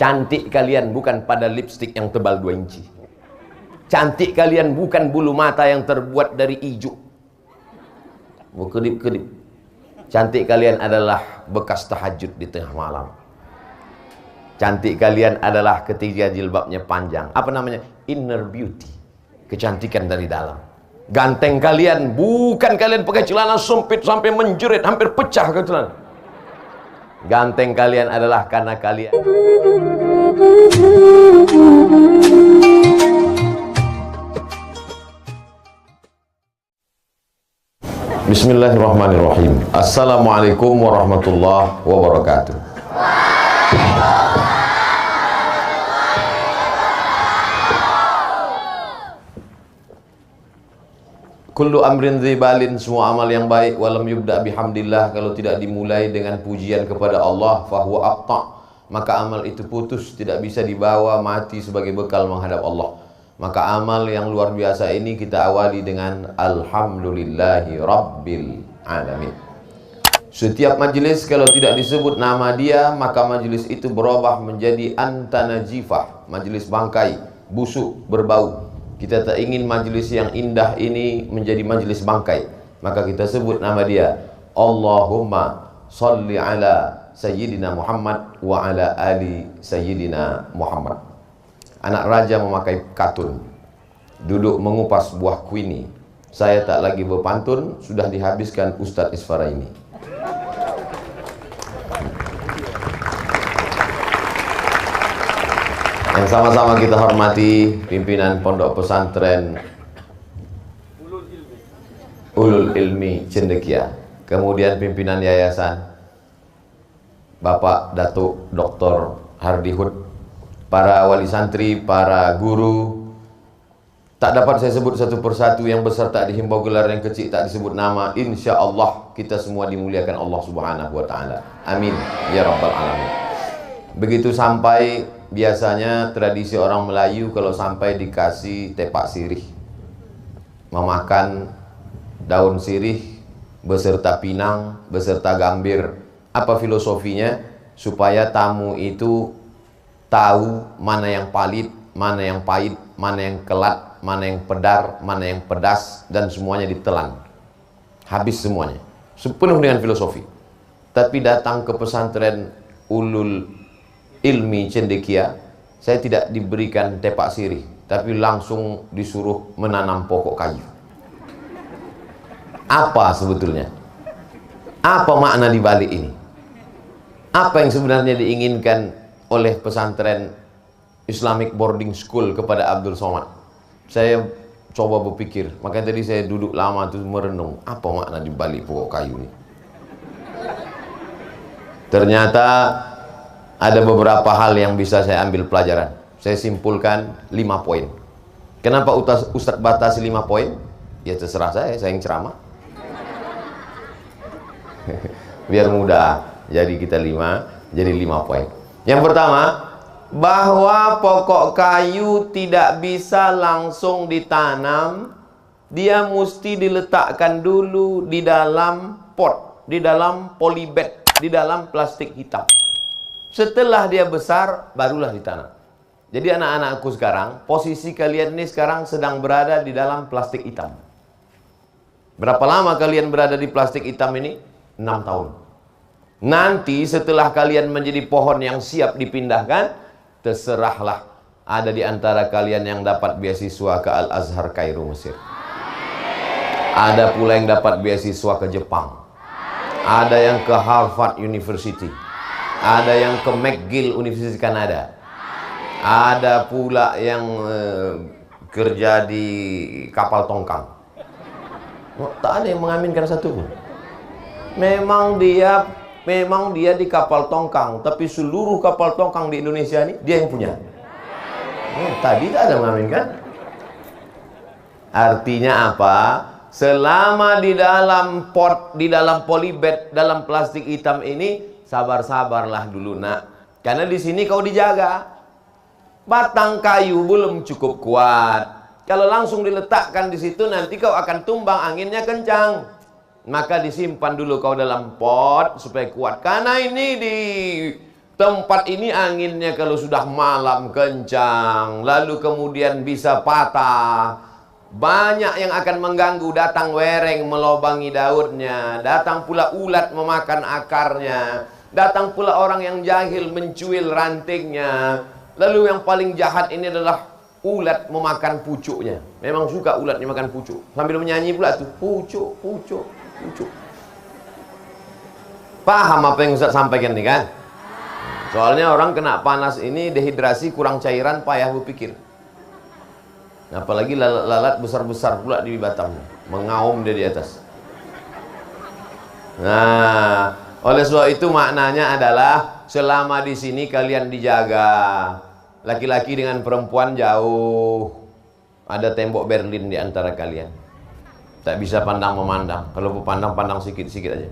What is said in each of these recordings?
Cantik kalian bukan pada lipstik yang tebal 2 inci. Cantik kalian bukan bulu mata yang terbuat dari ijuk. Kedip-kedip. Cantik kalian adalah bekas tahajud di tengah malam. Cantik kalian adalah ketika jilbabnya panjang. Apa namanya? Inner beauty. Kecantikan dari dalam. Ganteng kalian bukan kalian pakai celana sempit sampai menjerit, hampir pecah ke celana. Ganteng kalian adalah karena kalian Bismillahirrahmanirrahim. Assalamualaikum warahmatullahi wabarakatuh. Kullu amrin dzibalin, semua amal yang baik walam yubda bihamdillah, kalau tidak dimulai dengan pujian kepada Allah, fahuwa aqta, maka amal itu putus, tidak bisa dibawa mati sebagai bekal menghadap Allah. Maka amal yang luar biasa ini kita awali dengan alhamdulillahi rabbil alamin. Setiap majelis kalau tidak disebut nama dia, maka majelis itu berubah menjadi antanajifah, majelis bangkai, busuk, berbau. Kita tak ingin majelis yang indah ini menjadi majelis bangkai, maka kita sebut nama dia. Allahumma salli ala Sayyidina Muhammad wa ala ali Sayyidina Muhammad. Anak raja memakai katun, duduk mengupas buah kuini. Saya tak lagi berpantun, sudah dihabiskan Ustadz Isfara ini. Yang sama-sama kita hormati pimpinan Pondok Pesantren Ulul Ilmi Cendekia, kemudian pimpinan yayasan Bapak Datuk Dr. Hardihud, para wali santri, para guru. Tak dapat saya sebut satu persatu, yang besar tak dihimbau gelar, yang kecil tak disebut nama. Insya Allah kita semua dimuliakan Allah Subhanahu wa Ta'ala. Amin ya Rabbal Alamin. Begitu sampai, biasanya tradisi orang Melayu kalau sampai dikasih tepak sirih, memakan daun sirih beserta pinang, beserta gambir. Apa filosofinya? Supaya tamu itu tahu mana yang palit, mana yang pahit, mana yang kelat, mana yang pedar, mana yang pedas, dan semuanya ditelan. Habis semuanya. Sepenuh dengan filosofi. Tapi datang ke pesantren Ulul Ilmi Cendekia, saya tidak diberikan tepak sirih, tapi langsung disuruh menanam pokok kayu. Apa sebetulnya? Apa makna di balik ini? Apa yang sebenarnya diinginkan oleh pesantren Islamic Boarding School kepada Abdul Somad? Saya coba berpikir, makanya tadi saya duduk lama tuh merenung, apa makna di balik pokok kayu ini? Ternyata ada beberapa hal yang bisa saya ambil pelajaran. Saya simpulkan 5 poin. Kenapa Ustadz batasi 5 poin? Ya terserah saya yang ceramah. Biar mudah. Jadi kita 5, jadi 5 poin. Yang pertama, bahwa pokok kayu tidak bisa langsung ditanam. Dia mesti diletakkan dulu di dalam pot, di dalam polybag, di dalam plastik hitam. Setelah dia besar, barulah ditanam. Jadi anak-anakku sekarang, posisi kalian ini sekarang sedang berada di dalam plastik hitam. Berapa lama kalian berada di plastik hitam ini? 6 tahun. Nanti setelah kalian menjadi pohon yang siap dipindahkan, terserahlah. Ada di antara kalian yang dapat beasiswa ke Al-Azhar Kairo, Mesir. Ada pula yang dapat beasiswa ke Jepang. Ada yang ke Harvard University. Ada yang ke McGill University Kanada. Ada pula yang kerja di kapal tongkang. Tak ada yang mengaminkan satu pun. Memang dia di kapal tongkang, tapi seluruh kapal tongkang di Indonesia ini dia yang punya. Tadi tak ada mengaminkan. Artinya apa? Selama di dalam pot, di dalam polybag, dalam plastik hitam ini, sabar-sabarlah dulu nak, karena di sini kau dijaga. Batang kayu belum cukup kuat. Kalau langsung diletakkan di situ, nanti kau akan tumbang, anginnya kencang. Maka disimpan dulu kau dalam pot supaya kuat. Karena ini di tempat ini anginnya kalau sudah malam kencang, lalu kemudian bisa patah. Banyak yang akan mengganggu, datang wereng melobangi daunnya, datang pula ulat memakan akarnya, datang pula orang yang jahil mencuil rantingnya. Lalu yang paling jahat ini adalah ulat memakan pucuknya. Memang suka ulat makan pucuk, sambil menyanyi pula tuh, pucuk, pucuk, pucuk. Paham apa yang Ustaz sampaikan nih kan? Soalnya orang kena panas ini dehidrasi, kurang cairan, payah berpikir. Apalagi lalat besar-besar pula di batangnya, mengaum dia di atas. Nah, oleh sebab itu maknanya adalah selama di sini kalian dijaga. Laki-laki dengan perempuan jauh. Ada tembok Berlin di antara kalian. Tak bisa pandang memandang. Kalau pandang, pandang sikit-sikit aja.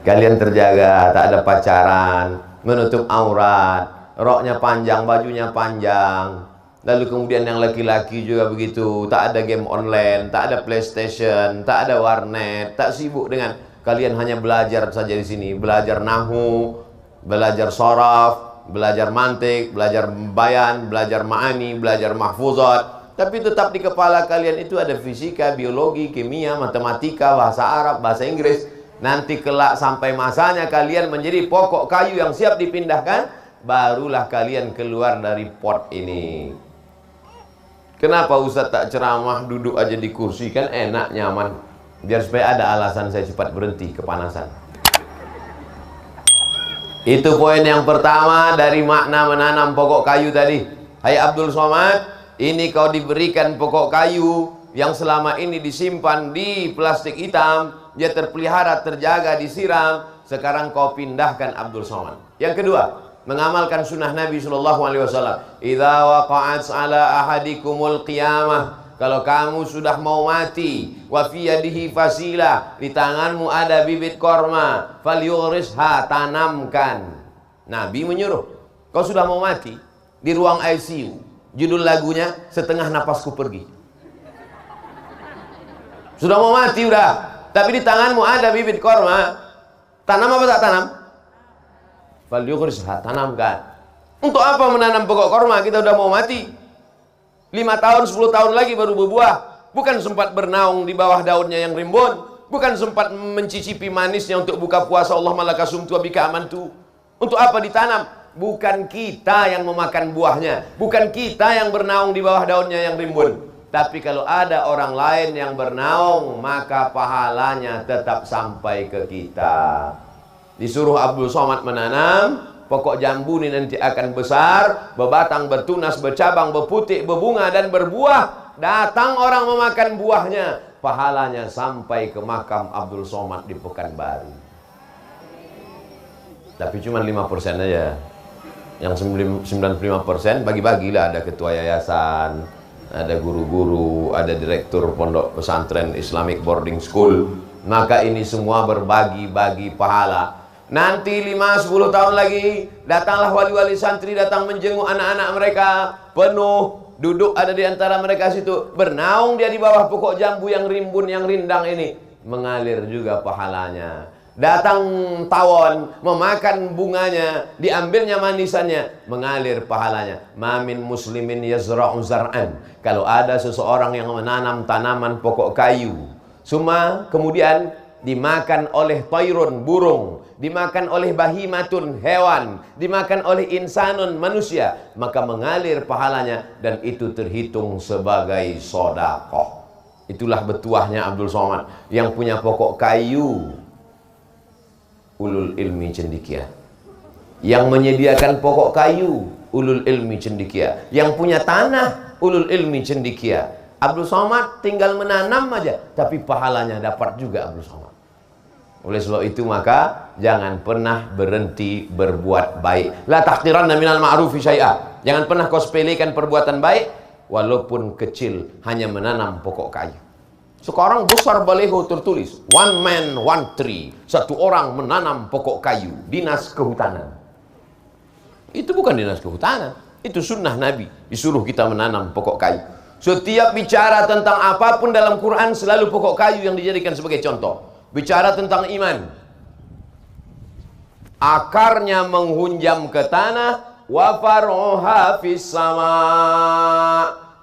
Kalian terjaga, tak ada pacaran, menutup aurat, roknya panjang, bajunya panjang. Lalu kemudian yang laki-laki juga begitu, tak ada game online, tak ada PlayStation, tak ada warnet, tak sibuk dengan kalian hanya belajar saja di sini, belajar nahu, belajar soraf, belajar mantik, belajar bayan, belajar ma'ani, belajar mahfuzat. Tapi tetap di kepala kalian itu ada fisika, biologi, kimia, matematika, bahasa Arab, bahasa Inggris. Nanti kelak sampai masanya kalian menjadi pokok kayu yang siap dipindahkan, barulah kalian keluar dari pot ini. Kenapa Ustaz tak ceramah, duduk aja di kursi, kan enak, nyaman. Biar supaya ada alasan saya cepat berhenti kepanasan. Itu poin yang pertama dari makna menanam pokok kayu tadi. Hai Abdul Somad, ini kau diberikan pokok kayu yang selama ini disimpan di plastik hitam, dia terpelihara, terjaga, disiram. Sekarang kau pindahkan Abdul Somad. Yang kedua, mengamalkan sunnah Nabi SAW. Idza waqa'at ala ahadikumul qiyamah, kalau kamu sudah mau mati, wa fi yadihi fasilah, di tanganmu ada bibit korma, falyurisha, tanamkan. Nabi menyuruh, kau sudah mau mati, di ruang ICU, judul lagunya Setengah Napasku Pergi. Sudah mau mati udah, tapi di tanganmu ada bibit korma, tanam apa tak tanam? Falyurisha, tanamkan. Untuk apa menanam pokok korma? Kita udah mau mati. 5 tahun, 10 tahun lagi baru berbuah. Bukan sempat bernaung di bawah daunnya yang rimbun. Bukan sempat mencicipi manisnya untuk buka puasa. Allah malakasumtu abika amantu. Untuk apa ditanam? Bukan kita yang memakan buahnya. Bukan kita yang bernaung di bawah daunnya yang rimbun. Tapi kalau ada orang lain yang bernaung, maka pahalanya tetap sampai ke kita. Disuruh Abdul Somad menanam. Pokok jambu ini nanti akan besar, berbatang, bertunas, bercabang, berputik, berbunga dan berbuah. Datang orang memakan buahnya, pahalanya sampai ke makam Abdul Somad di Pekanbaru. Tapi cuma 5% aja. Yang 95% bagi-bagilah, ada ketua yayasan, ada guru-guru, ada direktur pondok pesantren Islamic Boarding School. Maka ini semua berbagi-bagi pahala. Nanti 5-10 tahun lagi datanglah wali-wali santri, datang menjenguk anak-anak mereka, penuh, duduk ada di antara mereka situ, bernaung dia di bawah pokok jambu yang rimbun, yang rindang ini, mengalir juga pahalanya. Datang tawon, memakan bunganya, diambilnya manisannya, mengalir pahalanya. Mamin muslimin yazra'u zar'an. Kalau ada seseorang yang menanam tanaman pokok kayu, semua kemudian dimakan oleh toirun, burung, dimakan oleh bahimatun, hewan, dimakan oleh insanun, manusia, maka mengalir pahalanya dan itu terhitung sebagai sedekah. Itulah betuahnya Abdul Somad yang punya pokok kayu, ulul ilmi cendekia. Yang menyediakan pokok kayu, ulul ilmi cendekia. Yang punya tanah, ulul ilmi cendekia. Abdul Somad tinggal menanam aja, tapi pahalanya dapat juga Abdul Somad. Oleh sebab itu maka jangan pernah berhenti berbuat baik. La tahqiranna minal ma'rufi syai'a. Jangan pernah kau sepelekan perbuatan baik walaupun kecil, hanya menanam pokok kayu. Sekarang besar baleho tertulis one man one tree. Satu orang menanam pokok kayu, dinas kehutanan. Itu bukan dinas kehutanan, itu sunnah Nabi, disuruh kita menanam pokok kayu. Setiap bicara tentang apapun dalam Quran selalu pokok kayu yang dijadikan sebagai contoh. bicara tentang iman. Akarnya menghunjam ke tanah, wa faruha fis sama,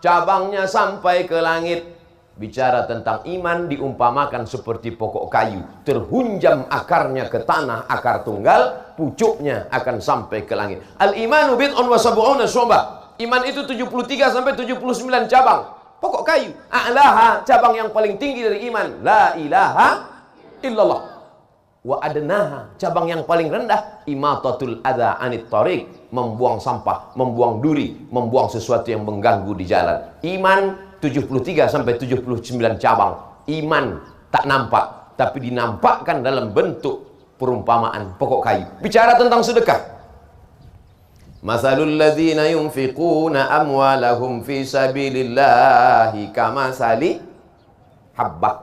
cabangnya sampai ke langit. Bicara tentang iman diumpamakan seperti pokok kayu, terhunjam akarnya ke tanah, akar tunggal, pucuknya akan sampai ke langit. Al-imanu bid'un wa sab'una syu'bah. Iman itu 73 sampai 79 cabang. Pokok kayu, a'laha, cabang yang paling tinggi dari iman, la ilaha illallah. Wa adnaha, cabang yang paling rendah, imatatul adza anit thariq, membuang sampah, membuang duri, membuang sesuatu yang mengganggu di jalan. Iman 73 sampai 79 cabang. Iman tak nampak, tapi dinampakkan dalam bentuk perumpamaan pokok kayu. Bicara tentang sedekah. Masalul ladzina yunfiquna amwalahum fi sabilillahi kamasali habbah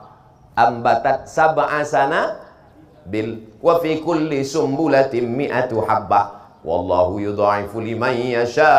ambatat sab'a sanabil wa fi kulli sumbulatin mi'atu habbah wallahu yudha'ifu liman yasha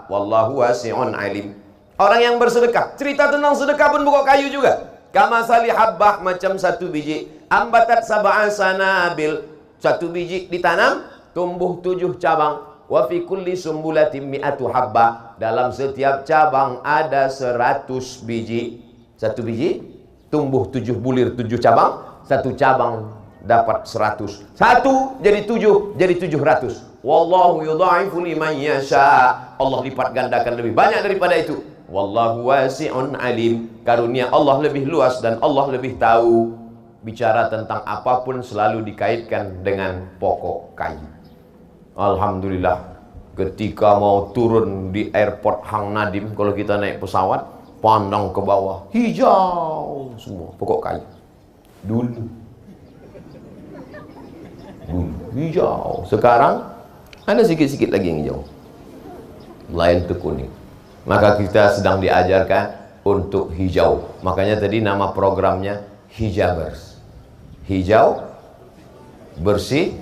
wallahu wasi'un alim. Orang yang bersedekah, cerita tentang sedekah pun pokok kayu juga. Kamasali habbah, macam satu biji. Ambatat sab'a sanabil, satu biji ditanam, tumbuh 7 cabang. Wa fi kulli sumbulatin mi'atu habbah, dalam setiap cabang ada 100 biji. Satu biji tumbuh 7 bulir, 7 cabang. Satu cabang dapat 100. Satu jadi 7, jadi 700. Wallahu yudha'ifu liman yasha. Allah lipat gandakan lebih banyak daripada itu. Wallahu wasi'un alim. Karunia Allah lebih luas dan Allah lebih tahu. Bicara tentang apapun selalu dikaitkan dengan pokok kayu. Alhamdulillah, ketika mau turun di airport Hang Nadim, kalau kita naik pesawat, pandang ke bawah, hijau semua pokok kayu. Dulu hijau. Sekarang ada sikit-sikit lagi yang hijau, lain itu kuning. Maka kita sedang diajarkan untuk hijau. Makanya tadi nama programnya Hijabers. Hijau, bersih,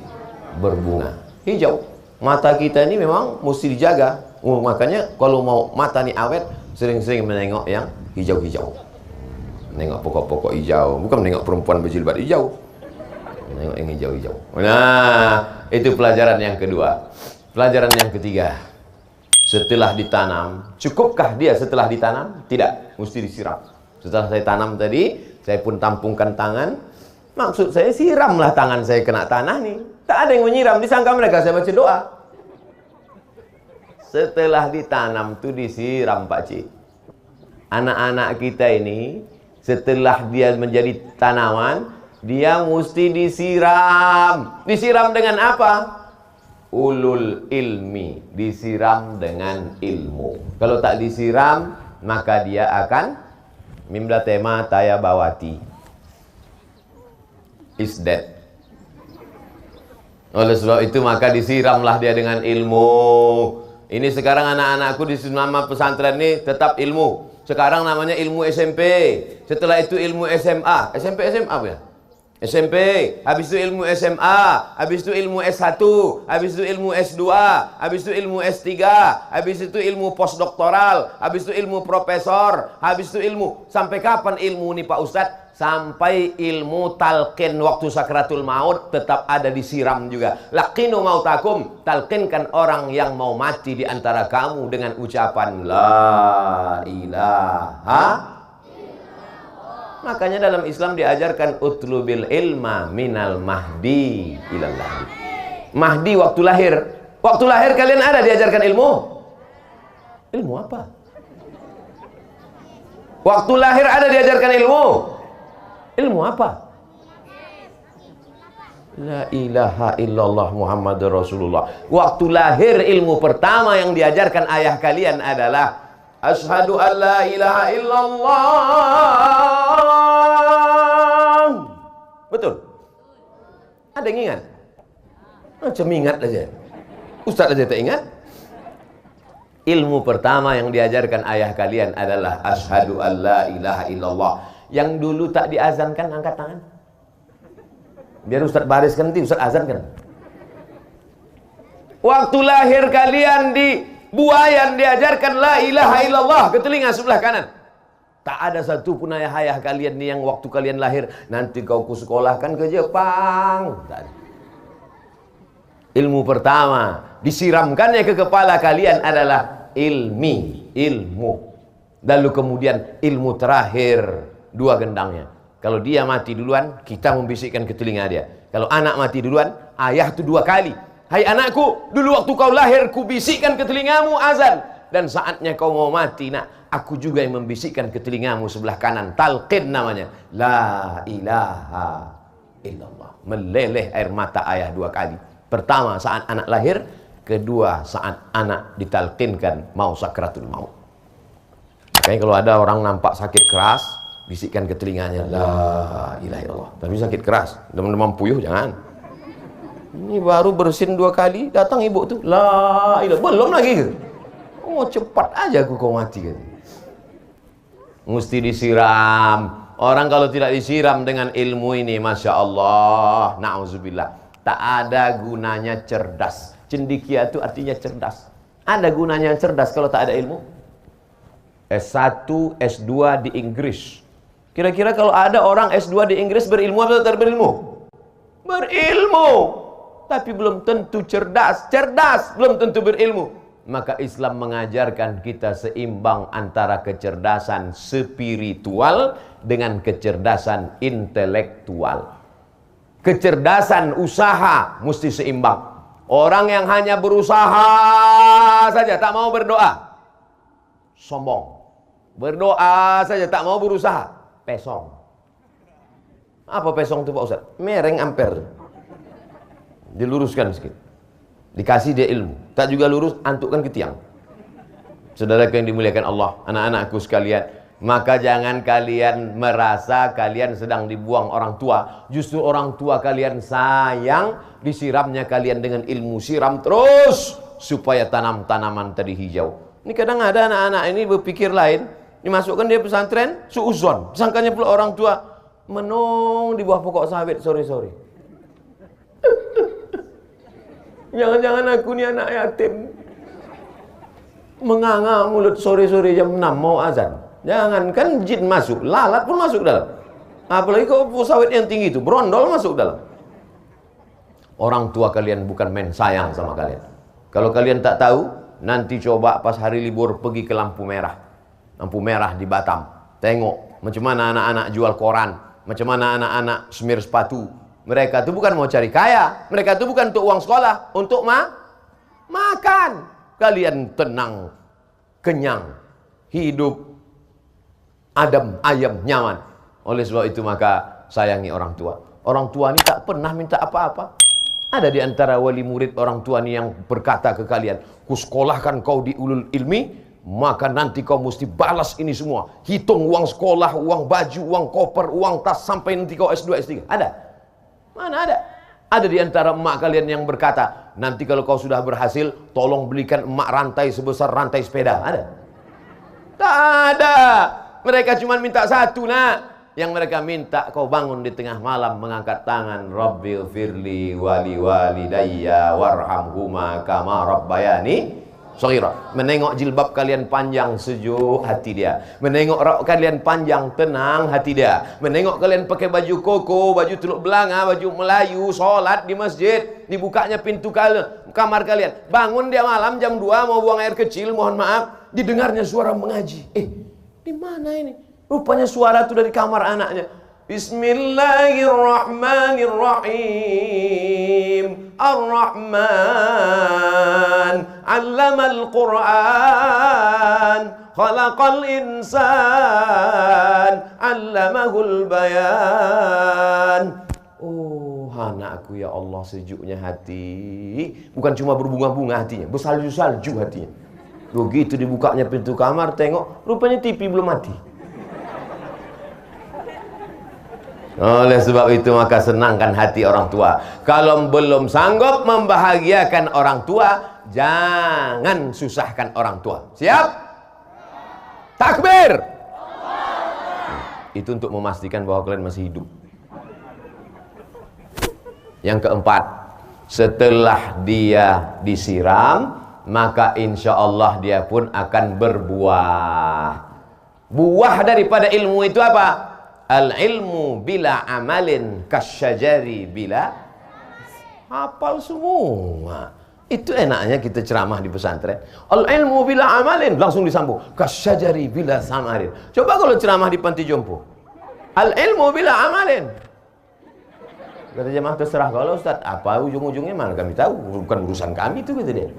berbunga. Hijau. Mata kita ini memang mesti dijaga. Makanya kalau mau mata ini awet, sering-sering menengok yang hijau-hijau. Menengok pokok-pokok hijau. Bukan menengok perempuan berjilbab hijau. Menengok yang hijau-hijau. Nah, itu pelajaran yang kedua. Pelajaran yang ketiga. Setelah ditanam, cukupkah dia setelah ditanam? Tidak, mesti disiram. Setelah saya tanam tadi, saya pun tampungkan tangan. Maksud saya siramlah tangan saya kena tanah nih. Tak ada yang menyiram, disangka mereka saya baca doa. Setelah ditanam tuh disiram, Pak Cik. Anak-anak kita ini, setelah dia menjadi tanaman, dia mesti disiram. Disiram dengan apa? Ulul ilmi, disiram dengan ilmu. Kalau tak disiram, maka dia akan mimda tema taya bawati is dead. Oleh sebab itu maka disiramlah dia dengan ilmu. Ini sekarang anak-anakku di nama pesantren ini tetap ilmu. Sekarang namanya ilmu SMP. Setelah itu ilmu SMA. SMP SMA apa ya? SMP, habis itu ilmu SMA, habis itu ilmu S1, habis itu ilmu S2, habis itu ilmu S3, habis itu ilmu postdoktoral, habis itu ilmu profesor, habis itu ilmu. Sampai kapan ilmu nih Pak Ustadz? Sampai ilmu talqin waktu sakratul maut tetap ada disiram juga. Laqinu mautakum, talqinkan orang yang mau mati di antara kamu dengan ucapan La ilaha. Makanya dalam Islam diajarkan utlubil ilma minal mahdi ilal lahdi. Mahdi waktu lahir. Waktu lahir kalian ada diajarkan ilmu? Ilmu apa? Waktu lahir ada diajarkan ilmu? Ilmu apa? La ilaha illallah Muhammadur Rasulullah. Waktu lahir ilmu pertama yang diajarkan ayah kalian adalah Asyhadu an la ilaha illallah. Betul? Ada yang ingat? Macam ingat aja. Ustaz aja tak ingat. Ilmu pertama yang diajarkan ayah kalian adalah Asyhadu an la ilaha illallah. Yang dulu tak diazankan, angkat tangan. Biar Ustaz bariskan nanti, Ustaz azankan. Waktu lahir kalian di Buayan diajarkan la ilaha illallah ke telinga sebelah kanan. Tak ada satu pun ayah-ayah kalian ni yang waktu kalian lahir, nanti kau kusekolahkan ke Jepang. Tak ada. Ilmu pertama disiramkannya ke kepala kalian adalah ilmu. Lalu kemudian ilmu terakhir, dua gendangnya. Kalau dia mati duluan, kita membisikkan ke telinga dia. Kalau anak mati duluan, ayah tu dua kali. Hai anakku, dulu waktu kau lahir, ku bisikkan ke telingamu azan. Dan saatnya kau mau mati, nak, aku juga yang membisikkan ke telingamu sebelah kanan. Talqin namanya. La ilaha illallah. Meleleh air mata ayah dua kali. Pertama saat anak lahir, kedua saat anak ditalqinkan mau sakratul maut. Makanya kalau ada orang nampak sakit keras, bisikkan ke telinganya, la ilaha illallah. Tapi sakit keras, demam-demam puyuh jangan. Ini baru bersin dua kali, datang ibu tu, la ilaha, belum lagi ke? Oh cepat aja kau mati. Mesti disiram. Orang kalau tidak disiram dengan ilmu ini, masya Allah, na'udzubillah, tak ada gunanya cerdas. Cendikia itu artinya cerdas. Ada gunanya cerdas kalau tak ada ilmu? S1, S2 di Inggris. Kira-kira kalau ada orang S2 di Inggris berilmu atau tak berilmu? Berilmu. Tapi belum tentu cerdas. Cerdas belum tentu berilmu. Maka Islam mengajarkan kita seimbang antara kecerdasan spiritual dengan kecerdasan intelektual. Kecerdasan usaha mesti seimbang. Orang yang hanya berusaha saja, tak mau berdoa, sombong. Berdoa saja, tak mau berusaha, pesong. Apa pesong itu Pak Ustaz? Mereng amper. Diluruskan sedikit. Dikasih dia ilmu. Tak juga lurus, antukkan ke tiang. Saudara yang dimuliakan Allah, anak-anakku sekalian, maka jangan kalian merasa kalian sedang dibuang orang tua. Justru orang tua kalian sayang, disiramnya kalian dengan ilmu. Siram terus supaya tanam-tanaman tadi hijau. Ini kadang ada anak-anak ini berpikir lain. Dimasukkan dia pesantren, suuzon. Sangkanya pula orang tua menung di bawah pokok sawit sore-sore. Jangan-jangan aku ni anak yatim. Menganga mulut sore-sore jam 6 mau azan. Jangankan jin masuk, lalat pun masuk dalam. Apalagi kalau sawit yang tinggi itu, berondol masuk dalam. Orang tua kalian bukan main sayang sama kalian. Kalau kalian tak tahu, nanti coba pas hari libur pergi ke lampu merah. Lampu merah di Batam. Tengok macam mana anak-anak jual koran, macam mana anak-anak semir sepatu. Mereka itu bukan mau cari kaya, mereka itu bukan untuk uang sekolah, untuk makan. Kalian tenang, kenyang, hidup adem, ayam, nyaman. Oleh sebab itu maka sayangi orang tua. Orang tua ini tak pernah minta apa-apa. Ada di antara wali murid orang tua ini yang berkata ke kalian, ku sekolahkan kau di ulul ilmi, maka nanti kau mesti balas ini semua. Hitung uang sekolah, uang baju, uang koper, uang tas, sampai nanti kau S2, S3. Ada? Mana ada? Ada di antara emak kalian yang berkata, nanti kalau kau sudah berhasil, tolong belikan emak rantai sebesar rantai sepeda. Ada? Tak ada. Mereka cuma minta satu, nak. Yang mereka minta kau bangun di tengah malam mengangkat tangan, Rabbil firli wali walidayya warhamhuma kama rabbayani shaghira. Menengok jilbab kalian panjang, sejuk hati dia. Menengok rok kalian panjang, tenang hati dia. Menengok kalian pakai baju koko, baju teluk belanga, baju Melayu, sholat di masjid, dibukanya pintu kamar kalian. Bangun dia malam jam 2 mau buang air kecil, mohon maaf, didengarnya suara mengaji. Di mana ini? Rupanya suara itu dari kamar anaknya. Bismillahirrahmanirrahim. Ar-Rahman 'allamal Qur'an, khalaqal insan, 'allamahul bayan. Oh, anakku ya Allah, sejuknya hati. Bukan cuma berbunga-bunga hatinya, bersalju-salju hatinya. Begitu dibukanya pintu kamar, tengok rupanya TV belum mati. Oleh sebab itu maka senangkan hati orang tua. Kalau belum sanggup membahagiakan orang tua, jangan susahkan orang tua. Siap? Takbir. Itu untuk memastikan bahwa kalian masih hidup. Yang keempat, setelah dia disiram, maka insya Allah dia pun akan berbuah. Buah daripada ilmu itu apa? Al-ilmu bila amalin kasyajari bila. Hafal semua. Itu enaknya kita ceramah di pesantren. Al-ilmu bila amalin, langsung disambung kasyajari bila samarin. Coba kalau ceramah di panti jompo, al-ilmu bila amalin. Kata jemaah, terserah kalau Ustaz, apa ujung-ujungnya mana kami tahu, bukan urusan kami itu, gitu dia.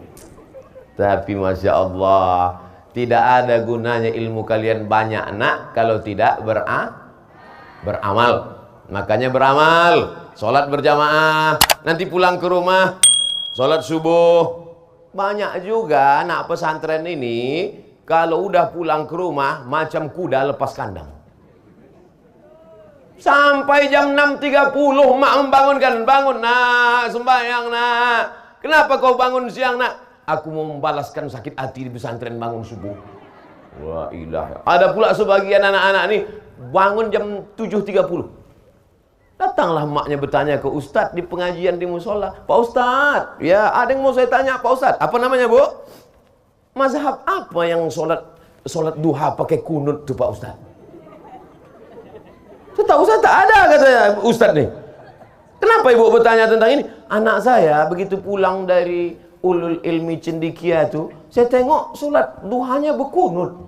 Tapi Masya Allah, tidak ada gunanya ilmu kalian banyak nak kalau tidak beramal. Makanya beramal, sholat berjamaah, nanti pulang ke rumah sholat subuh. Banyak juga anak pesantren ini kalau udah pulang ke rumah macam kuda lepas kandang. Sampai jam 6.30 mak membangunkan, bangun nak, sembahyang nak. Kenapa kau bangun siang nak? Aku mau membalaskan sakit hati di pesantren bangun subuh. Wah ilah. Ada pula sebagian anak-anak nih bangun jam 7.30. Datanglah maknya bertanya ke Ustadz di pengajian di musola. Pak Ustadz, ya ada yang mau saya tanya Pak Ustadz. Apa namanya Bu? Mazhab apa yang sholat duha pakai kunut tuh Pak Ustadz? Setahu saya tak ada, kata Ustadz nih. Kenapa ibu bertanya tentang ini? Anak saya begitu pulang dari ulul ilmi cendikia tuh, saya tengok sholat duhanya berkunut.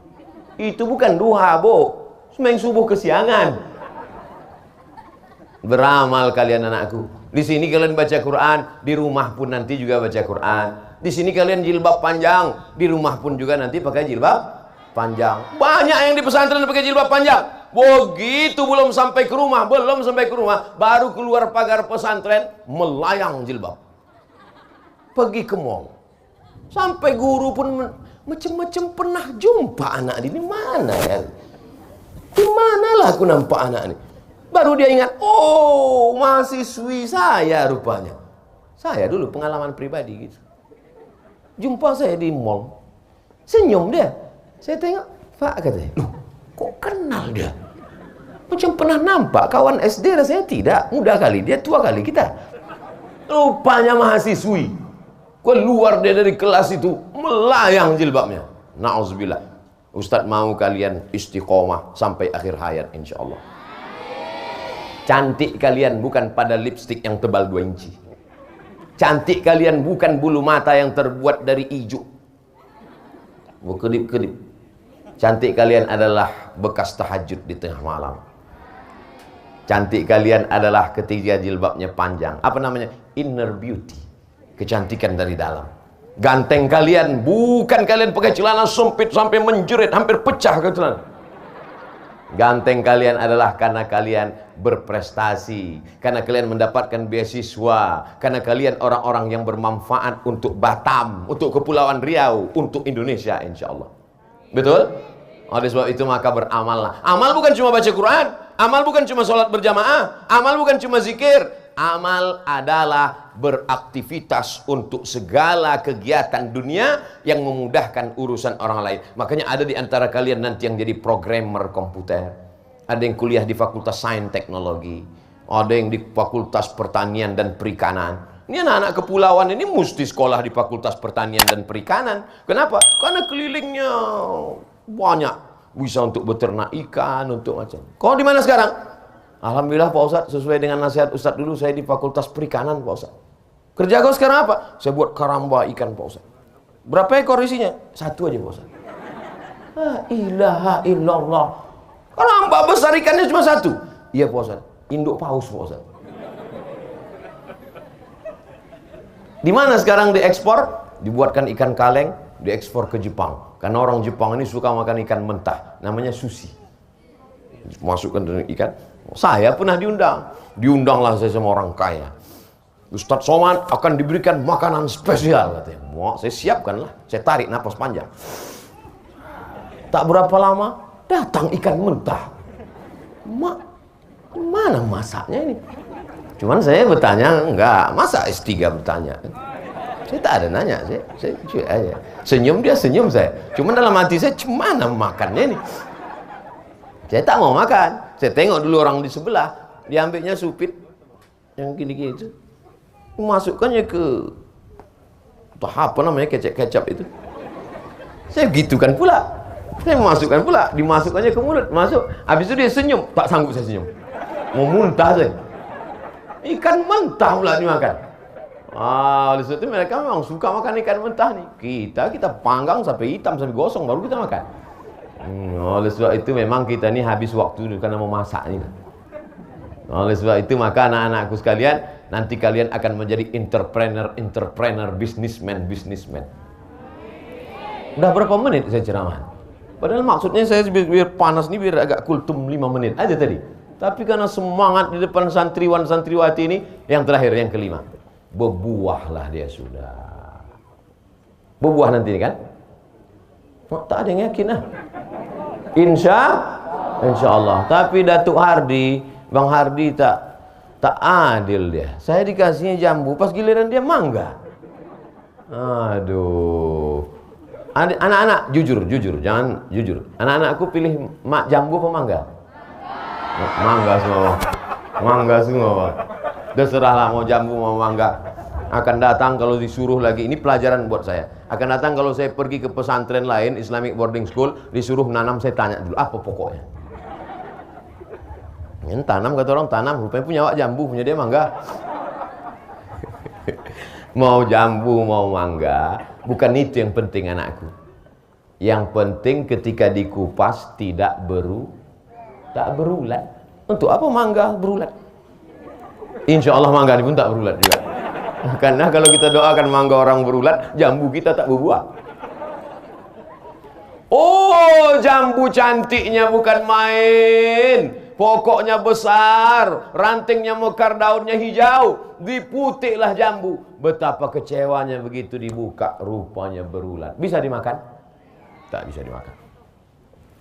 Itu bukan duha Bu, sembahyang subuh kesiangan. Beramal kalian anakku. Di sini kalian baca Quran, di rumah pun nanti juga baca Quran. Di sini kalian jilbab panjang, di rumah pun juga nanti pakai jilbab panjang. Banyak yang di pesantren pakai jilbab panjang. Begitu belum sampai ke rumah, baru keluar pagar pesantren melayang jilbab. Pergi ke mall. Sampai guru pun macam-macam pernah jumpa anak ini mana ya? Di manalah aku nampak anak ini? Baru dia ingat, oh mahasiswi saya rupanya. Saya dulu pengalaman pribadi gitu. Jumpa saya di mall, senyum dia. Saya tengok, Pak katanya, loh kok kenal dia? Macam pernah nampak kawan SD rasanya tidak. Muda kali, dia tua kali kita. Rupanya mahasiswi. Keluar dia dari kelas itu, melayang jilbabnya. Na'udzubillah. Ustadz mau kalian istiqomah sampai akhir hayat insya Allah. Cantik kalian bukan pada lipstik yang tebal 2 inci. Cantik kalian bukan bulu mata yang terbuat dari ijuk. Berkedip-kedip. Cantik kalian adalah bekas tahajud di tengah malam. Cantik kalian adalah ketika jilbabnya panjang. Apa namanya? Inner beauty. Kecantikan dari dalam. Ganteng kalian bukan kalian pakai celana sempit sampai menjerit hampir pecah ke celana. Ganteng kalian adalah karena kalian berprestasi, karena kalian mendapatkan beasiswa, karena kalian orang-orang yang bermanfaat untuk Batam, untuk Kepulauan Riau, untuk Indonesia insya Allah. Betul? Oleh sebab itu maka beramallah. Amal bukan cuma baca Quran, amal bukan cuma sholat berjamaah, amal bukan cuma zikir. Amal adalah beraktivitas untuk segala kegiatan dunia yang memudahkan urusan orang lain. Makanya ada di antara kalian nanti yang jadi programmer komputer. Ada yang kuliah di Fakultas Sains Teknologi. Ada yang di Fakultas Pertanian dan Perikanan. Ini anak-anak kepulauan ini mesti sekolah di Fakultas Pertanian dan Perikanan. Kenapa? Karena kelilingnya banyak. Bisa untuk beternak ikan, untuk macam. Kau di mana sekarang? Alhamdulillah Pak Ustadz, sesuai dengan nasihat Ustadz dulu, saya di Fakultas Perikanan Pak Ustadz. Kerja kau sekarang apa? Saya buat karamba ikan Pak Ustadz. Berapa ekor isinya? 1 aja Pak Ustadz. La ilaha illallah. Karamba besar ikannya cuma 1. Iya Pak Ustadz. Induk paus Pak Ustadz. Di mana sekarang diekspor? Dibuatkan ikan kaleng, diekspor ke Jepang. Karena orang Jepang ini suka makan ikan mentah, namanya sushi. Masukkan ikan. Saya pernah diundanglah saya sama orang kaya. Ustadz Somad akan diberikan makanan spesial katanya. Wah, saya siapkanlah, saya tarik napas panjang. Tak berapa lama datang ikan mentah. Mak, mana masaknya ini? Cuman saya bertanya, enggak, masa S3 bertanya? Saya tak ada nanya, saya cuy aja. Senyum dia, senyum saya. Cuman dalam hati saya, gimana makannya ini? Saya tak mau makan. Saya tengok dulu orang di sebelah, diambilnya supit yang gini-gini itu, masukkannya ke apa namanya kecap-kecap itu. Saya gitukan pula. Saya masukkan pula, dimasukkannya ke mulut, masuk. Habis itu dia senyum, tak sanggup saya senyum. Mau muntah saya. Ikan mentah pula dimakan. Oleh sebab itu mereka memang suka makan ikan mentah nih. Kita panggang sampai hitam, sampai gosong, baru kita makan. Oleh sebab itu memang kita ni habis waktu karena mau masak ni. Oleh sebab itu maka anak-anakku sekalian, nanti kalian akan menjadi entrepreneur, businessman. Udah berapa menit saya ceramah? Padahal maksudnya saya biar panas ni, biar agak kultum 5 menit aja tadi. Tapi karena semangat di depan santriwan santriwati ini, yang terakhir, yang kelima, berbuahlah dia sudah. Berbuah nanti ni kan? Tak ada yang yakin lah. Insya Allah. Tapi Datuk Hardi, Bang Hardi tak adil dia. Saya dikasihnya jambu, pas giliran dia mangga. Aduh. Anak-anak jujur, jangan jujur. Anak-anakku pilih jambu apa mangga? Mangga semua, Pak. Terserahlah mau jambu mau mangga. Akan datang kalau disuruh lagi, ini pelajaran buat saya. Akan datang kalau saya pergi ke pesantren lain, Islamic boarding school, disuruh nanam, saya tanya dulu apa pokoknya. Ini tanam, kata orang tanam, rupanya punya awak jambu, punya dia mangga. Mau jambu mau mangga, bukan itu yang penting anakku. Yang penting ketika dikupas tak berulat. Untuk apa mangga berulat? Insya Allah mangga ini pun tak berulat juga. Karena kalau kita doakan mangga orang berulat, jambu kita tak berbuah. Oh, jambu cantiknya bukan main. Pokoknya besar, rantingnya mekar, daunnya hijau, diputiklah jambu. Betapa kecewanya begitu dibuka, rupanya berulat. Bisa dimakan? Tak bisa dimakan.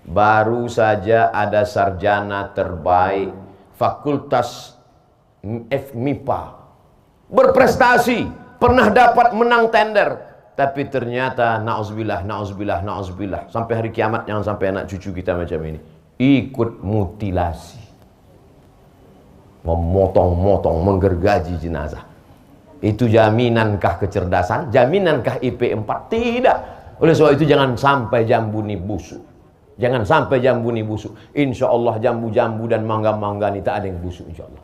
Baru saja ada sarjana terbaik Fakultas FMIPA, berprestasi, pernah dapat menang tender, tapi ternyata na'udzubillah, sampai hari kiamat jangan sampai anak cucu kita macam ini ikut mutilasi, memotong-motong, menggergaji jenazah. Itu jaminankah kecerdasan? Jaminankah IP 4? Tidak. Oleh sebab itu jangan sampai jambu ini busuk. Jangan sampai jambu ini busuk. Insya Allah jambu-jambu dan mangga-mangga ini tak ada yang busuk, insya Allah.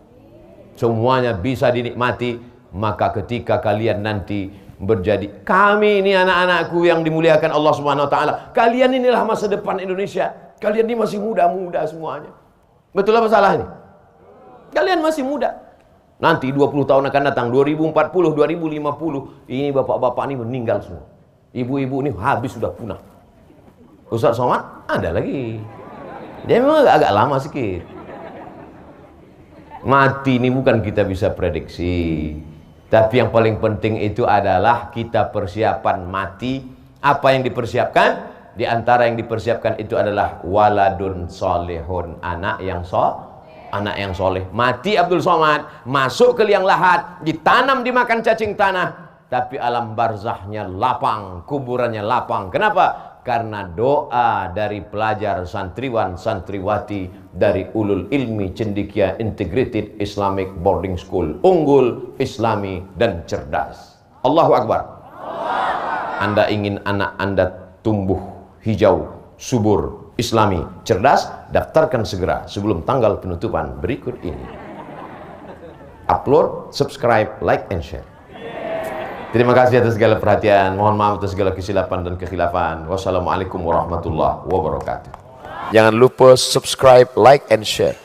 Semuanya bisa dinikmati. Maka ketika kalian nanti berjadi, kami ini anak-anakku yang dimuliakan Allah Subhanahu Wa Taala, kalian inilah masa depan Indonesia. Kalian ini masih muda-muda semuanya. Betul apa salah ini? Kalian masih muda. Nanti 20 tahun akan datang, 2040, 2050, ini bapak-bapak ini meninggal semua. Ibu-ibu ini habis, sudah punah. Ustaz Somad ada lagi. Dia memang agak lama sedikit. Mati ini bukan kita bisa prediksi. Tapi yang paling penting itu adalah kita persiapan mati. Apa yang dipersiapkan? Di antara yang dipersiapkan itu adalah waladun solehun, anak yang soleh. Mati Abdul Somad, masuk ke liang lahat, ditanam dimakan cacing tanah, tapi alam barzahnya lapang, kuburannya lapang. Kenapa? Karena doa dari pelajar santriwan santriwati dari Ulul Ilmi Cendekia Integrated Islamic Boarding School, unggul, islami dan cerdas. Allahu Akbar. Anda ingin anak Anda tumbuh hijau, subur, islami, cerdas, daftarkan segera sebelum tanggal penutupan berikut ini. Upload, subscribe, like, and share. Terima kasih atas segala perhatian. Mohon maaf atas segala kesilapan dan kekhilafan. Wassalamualaikum warahmatullahi wabarakatuh. Jangan lupa subscribe, like, and share.